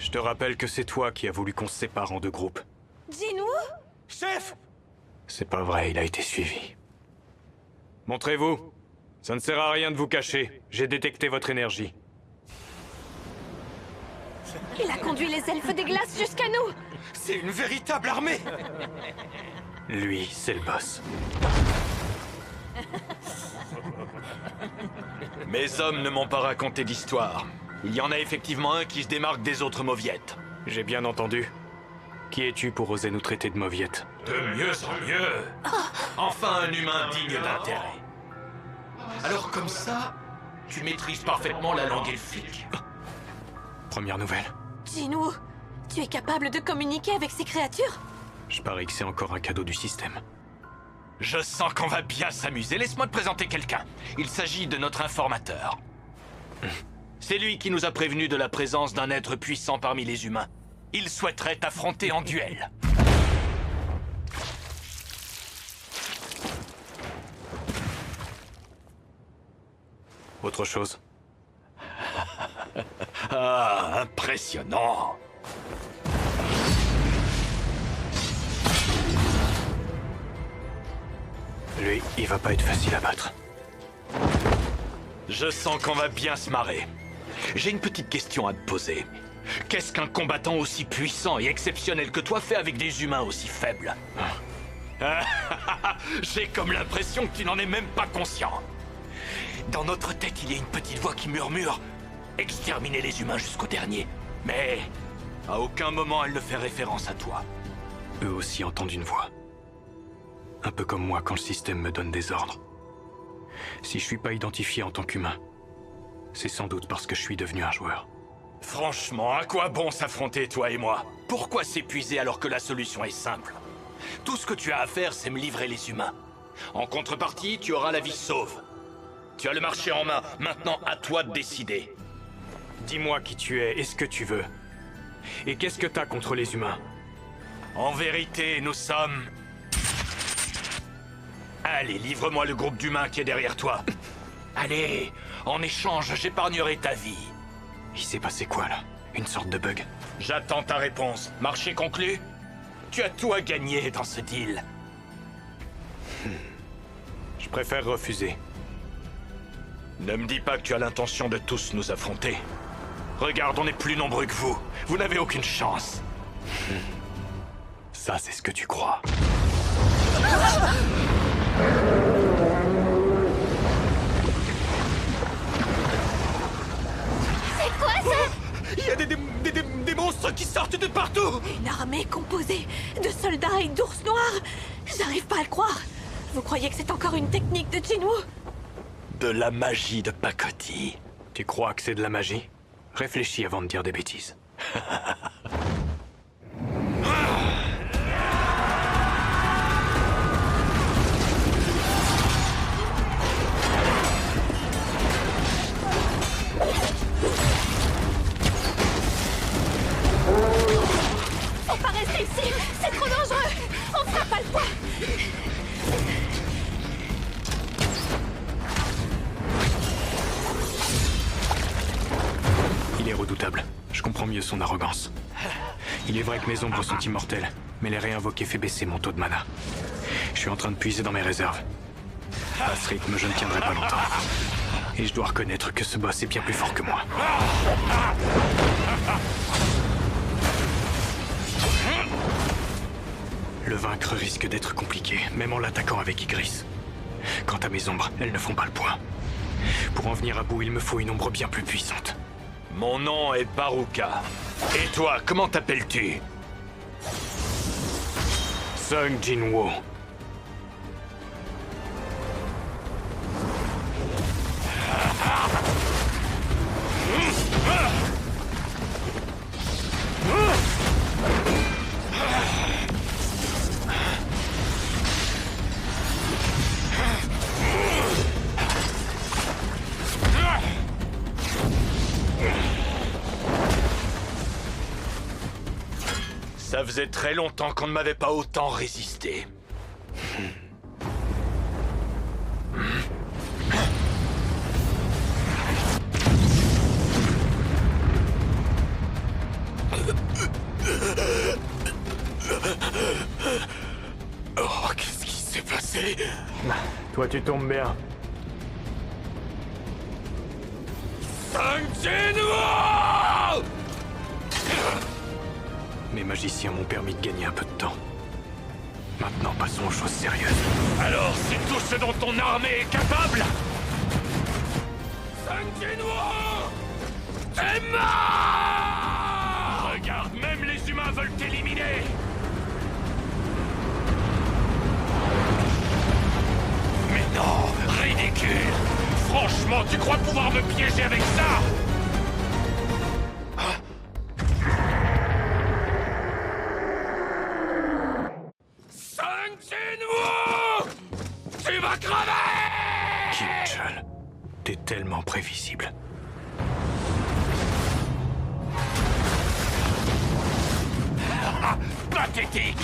Je te rappelle que c'est toi qui as voulu qu'on se sépare en deux groupes. Jinwoo? Chef! C'est pas vrai, il a été suivi. Montrez-vous. Ça ne sert à rien de vous cacher. J'ai détecté votre énergie. Il a conduit les elfes des glaces jusqu'à nous! C'est une véritable armée! Lui, c'est le boss. Mes hommes ne m'ont pas raconté d'histoire. Il y en a effectivement un qui se démarque des autres mauviettes. J'ai bien entendu. Qui es-tu pour oser nous traiter de mauviettes? De mieux en mieux. Enfin un humain digne d'intérêt. Alors comme ça, tu maîtrises parfaitement la langue elfique. Première nouvelle. Jinwoo, tu es capable de communiquer avec ces créatures? Je parie que c'est encore un cadeau du système. Je sens qu'on va bien s'amuser. Laisse-moi te présenter quelqu'un. Il s'agit de notre informateur. C'est lui qui nous a prévenus de la présence d'un être puissant parmi les humains. Il souhaiterait t'affronter en duel. Autre chose? Ah, impressionnant. Lui, il va pas être facile à battre. Je sens qu'on va bien se marrer. J'ai une petite question à te poser. Qu'est-ce qu'un combattant aussi puissant et exceptionnel que toi fait avec des humains aussi faibles? J'ai comme l'impression que tu n'en es même pas conscient. Dans notre tête, il y a une petite voix qui murmure « Exterminer les humains jusqu'au dernier ». Mais à aucun moment elle ne fait référence à toi. Eux aussi entendent une voix. Un peu comme moi quand le système me donne des ordres. Si je suis pas identifié en tant qu'humain, c'est sans doute parce que je suis devenu un joueur. Franchement, à quoi bon s'affronter, toi et moi? Pourquoi s'épuiser alors que la solution est simple? Tout ce que tu as à faire, c'est me livrer les humains. En contrepartie, tu auras la vie sauve. Tu as le marché en main, maintenant à toi de décider. Dis-moi qui tu es et ce que tu veux. Et qu'est-ce que t'as contre les humains? En vérité, nous sommes... Allez, livre-moi le groupe d'humains qui est derrière toi. Allez, en échange, j'épargnerai ta vie. Il s'est passé quoi là? Une sorte de bug? J'attends ta réponse. Marché conclu? Tu as tout à gagner dans ce deal. Je préfère refuser. Ne me dis pas que tu as l'intention de tous nous affronter. Regarde, on est plus nombreux que vous. Vous n'avez aucune chance. Ça, c'est ce que tu crois. C'est quoi ça? Il y a des monstres qui sortent de partout! Une armée composée de soldats et d'ours noirs? J'arrive pas à le croire. Vous croyez que c'est encore une technique de Jinwoo? De la magie de pacotille. Tu crois que c'est de la magie? Réfléchis avant de dire des bêtises. Faut pas rester ici! C'est trop dangereux! On fera pas le poids! Il est redoutable. Je comprends mieux son arrogance. Il est vrai que mes ombres sont immortelles, mais les réinvoquer fait baisser mon taux de mana. Je suis en train de puiser dans mes réserves. À ce rythme, je ne tiendrai pas longtemps. Et je dois reconnaître que ce boss est bien plus fort que moi. Le vaincre risque d'être compliqué, même en l'attaquant avec Ygritte. Quant à mes ombres, elles ne font pas le poids. Pour en venir à bout, il me faut une ombre bien plus puissante. Mon nom est Baruka. Et toi, comment t'appelles-tu? Sung Jinwoo. Ça faisait très longtemps qu'on ne m'avait pas autant résisté. Oh, qu'est-ce qui s'est passé? Toi, tu tombes bien. Sanjinuo! Mes magiciens m'ont permis de gagner un peu de temps. Maintenant, passons aux choses sérieuses. Alors, c'est tout ce dont ton armée est capable? Sanjinuo! T'es mort! Regarde, même les humains veulent t'éliminer! Mais non, ridicule! Franchement, tu crois pouvoir me piéger avec ça? Sanjinuo! Tu vas crever! Kim Chul, t'es tellement prévisible. Pathétique!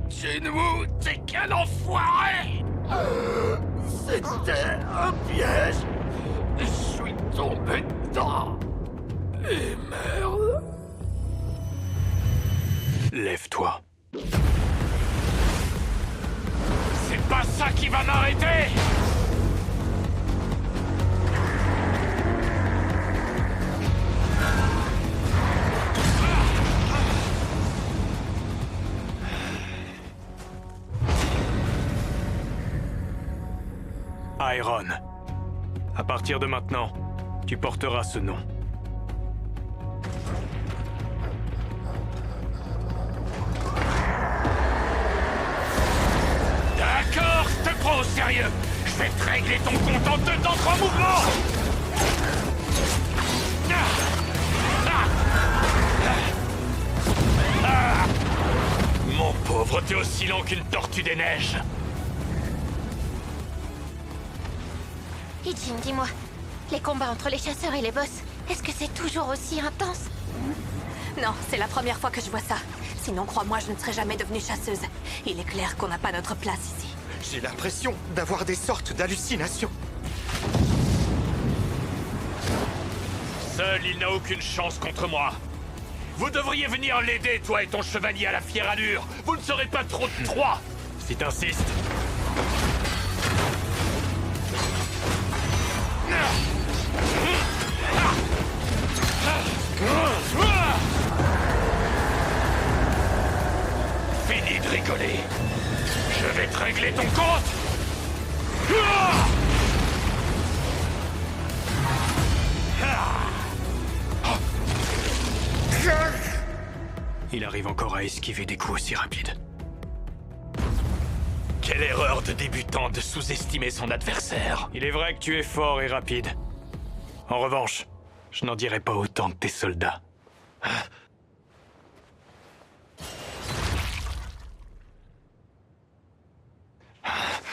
Jinwoo, t'es qu'un enfoiré! C'était un piège! Je suis tombé dedans! Et merde! Lève-toi. C'est pas ça qui va m'arrêter! Iron. À partir de maintenant, tu porteras ce nom. D'accord, je te prends au sérieux! Je vais te régler ton compte en 2 temps 3 mouvements! Mon pauvre, t'es aussi lent qu'une tortue des neiges! Ijin, dis-moi, les combats entre les chasseurs et les boss, est-ce que c'est toujours aussi intense? Non, c'est la première fois que je vois ça. Sinon, crois-moi, je ne serais jamais devenue chasseuse. Il est clair qu'on n'a pas notre place ici. J'ai l'impression d'avoir des sortes d'hallucinations. Seul, il n'a aucune chance contre moi. Vous devriez venir l'aider, toi et ton chevalier à la fière allure. Vous ne serez pas trop de 3. Si t'insistes. Fini de rigoler. Je vais te régler ton compte. Il arrive encore à esquiver des coups aussi rapides. Quelle erreur de débutant de sous-estimer son adversaire. Il est vrai que tu es fort et rapide. En revanche, je n'en dirai pas autant de tes soldats.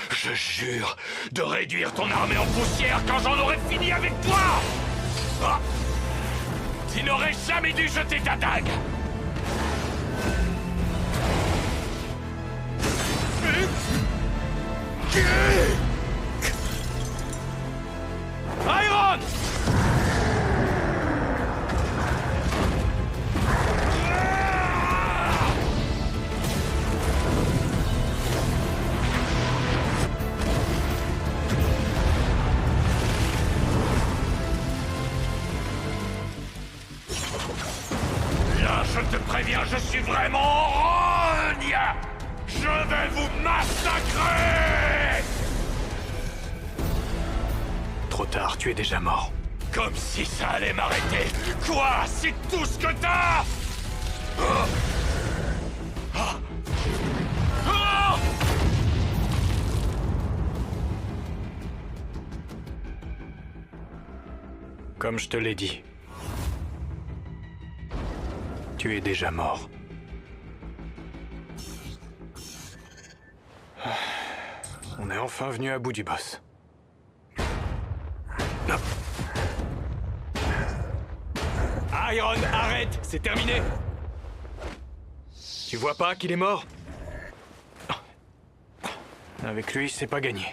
Je jure de réduire ton armée en poussière quand j'en aurai fini avec toi. Ah. Tu n'aurais jamais dû jeter ta dague. Iron! Là, je te préviens, je suis vraiment en rogne! Je vais vous massacrer! Trop tard, tu es déjà mort. Comme si ça allait m'arrêter! Quoi? C'est tout ce que t'as? Comme je te l'ai dit. Tu es déjà mort. On est enfin venu à bout du boss. Iron, arrête! C'est terminé! Tu vois pas qu'il est mort? Avec lui, c'est pas gagné.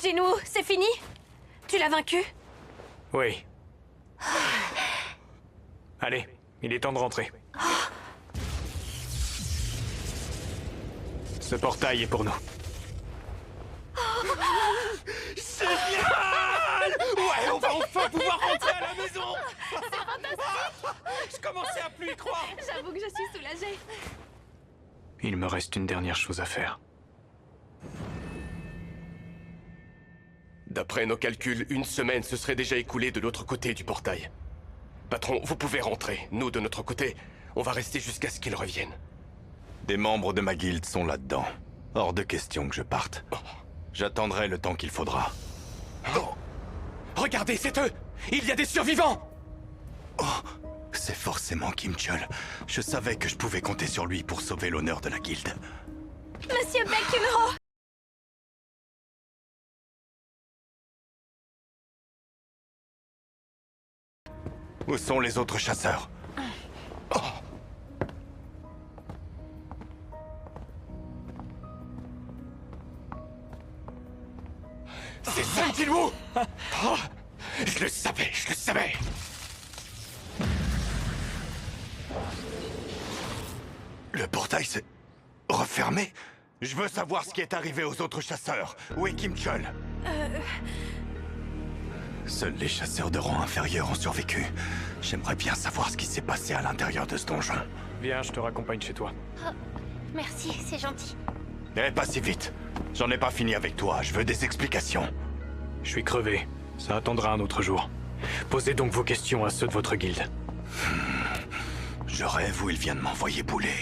Jinwoo, c'est fini? Tu l'as vaincu? Oui. Allez, il est temps de rentrer. Ce portail est pour nous. Génial! Ouais, on va enfin pouvoir rentrer à la maison! Je commençais à plus y croire! J'avoue que je suis soulagée. Il me reste une dernière chose à faire. D'après nos calculs, une semaine se serait déjà écoulée de l'autre côté du portail. Patron, vous pouvez rentrer. Nous, de notre côté, on va rester jusqu'à ce qu'ils reviennent. Des membres de ma guilde sont là-dedans. Hors de question que je parte. J'attendrai le temps qu'il faudra. Oh. Regardez, c'est eux! Il y a des survivants! C'est forcément Kim Chul. Je savais que je pouvais compter sur lui pour sauver l'honneur de la guilde. Monsieur Baekhyunro! Où sont les autres chasseurs? C'est Sun Jinwoo! Oh, je le savais, je le savais! Le portail s'est refermé? Je veux savoir ce qui est arrivé aux autres chasseurs. Où est Kim Chul? Seuls les chasseurs de rang inférieur ont survécu. J'aimerais bien savoir ce qui s'est passé à l'intérieur de ce donjon. Viens, je te raccompagne chez toi. Merci, c'est gentil. Eh, pas si vite. J'en ai pas fini avec toi, je veux des explications. Je suis crevé. Ça attendra un autre jour. Posez donc vos questions à ceux de votre guilde. Je rêve où il vient de m'envoyer bouler.